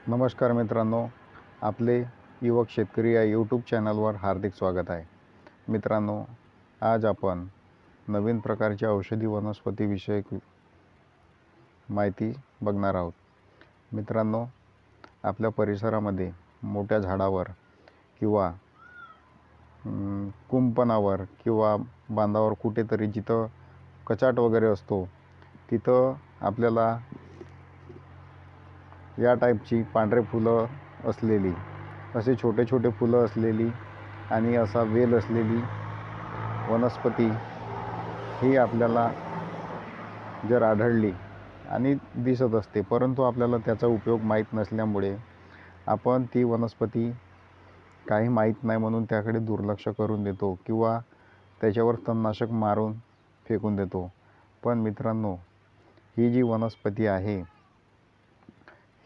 नमस्कार मित्रांनो, आपले युवक शेतकरी या यूट्यूब चॅनलवर हार्दिक स्वागत आहे. मित्रांनो, आज आपण नवीन प्रकारच्या औषधी वनस्पतीविषयक माहिती बघणार आहोत. मित्रांनो, आपल्या परिसरामध्ये मोठ्या झाडावर किंवा कुंपणावर किंवा बांधावर कुठेतरी जिथं कचाट वगैरे असतो तिथं आपल्याला या टाईपची पांढरे फुलं असलेली, असे छोटे छोटे फुलं असलेली आणि असा वेल असलेली वनस्पती ही आपल्याला जर आढळली आणि दिसत असते, परंतु आपल्याला त्याचा उपयोग माहीत नसल्यामुळे आपण ती वनस्पती काही माहीत नाही म्हणून त्याकडे दुर्लक्ष करून देतो किंवा त्याच्यावर तणनाशक मारून फेकून देतो. पण मित्रांनो, ही जी वनस्पती आहे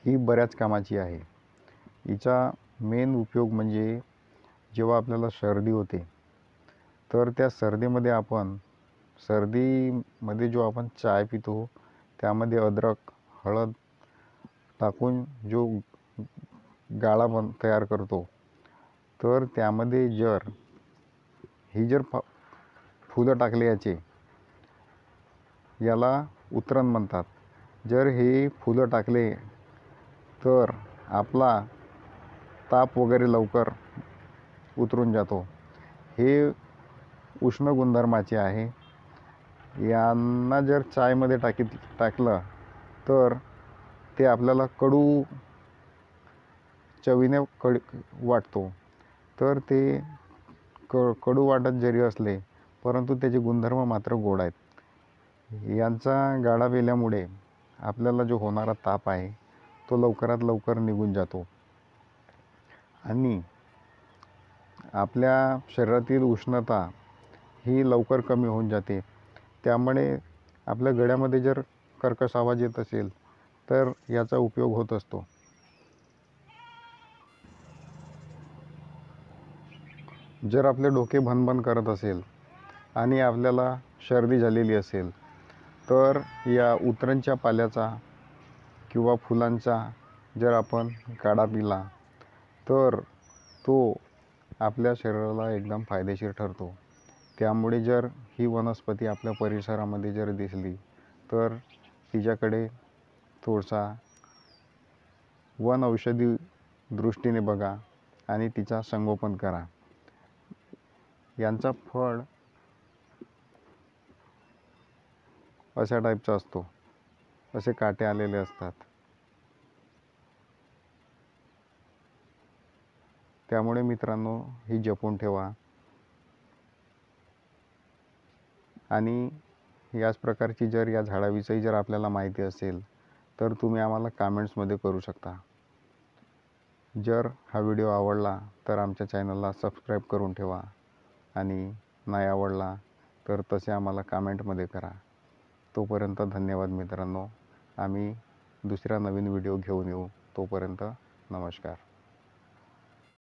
ही बऱ्याच कामाची आहे. हिचा मेन उपयोग म्हणजे जेव्हा आपल्याला सर्दी होते तर त्या सर्दीमध्ये जो आपण चाय पितो त्यामध्ये अद्रक, हळद टाकून जो गाळा तयार करतो, तर त्यामध्ये जर फुलं टाकले याला उतरण म्हणतात. जर हे फुलं टाकले तर आपला ताप वगैरे लवकर उतरून जातो. हे उष्ण गुणधर्माचे आहे. यांना जर चायमध्ये टाकलं तर ते आपल्याला कडू चवीने वाटतो. तर ते कडू वाटत जरी असले परंतु त्याचे गुणधर्म मात्र गोड आहेत. यांचा गाळा पिल्यामुळे आपल्याला जो होणारा ताप आहे तो लवकरात लवकर निघून जातो आणि आपल्या शरीरातील उष्णता ही लवकर कमी होऊन जाते. त्यामुळे आपल्या गळ्यामध्ये जर कर्कश आवाज येत असेल तर याचा उपयोग होत असतो. जर आपले डोके भणभण करत असेल आणि आपल्याला सर्दी झालेली असेल तर या उतरणच्या पाल्याचा किंवा फुलांचा जर आपण काढा पिला तर तो आपल्या शरीराला एकदम फायदेशीर ठरतो. त्यामुळे जर ही वनस्पती आपल्या परिसरामध्ये जर दिसली तर तिच्याकडे थोडासा वन औषधी दृष्टीने बघा आणि तिचा संगोपन करा. यांचा फळ अशा टाईपचा असतो, असे काटे आलेले असतात. त्यामुळे मित्रांनो, ही जपून ठेवा आणि याच प्रकारची जर या झाडाविषयी जर आपल्याला माहिती असेल तर तुम्ही आम्हाला कमेंट्समध्ये करू शकता. जर हा व्हिडिओ आवडला तर आमच्या चॅनलला सबस्क्राईब करून ठेवा आणि नाही आवडला तर तसे आम्हाला कमेंटमध्ये करा. तोपर्यंत धन्यवाद मित्रांनो. आम्ही दुसरा नवीन व्हिडिओ घेऊन येऊ. तोपर्यंत नमस्कार.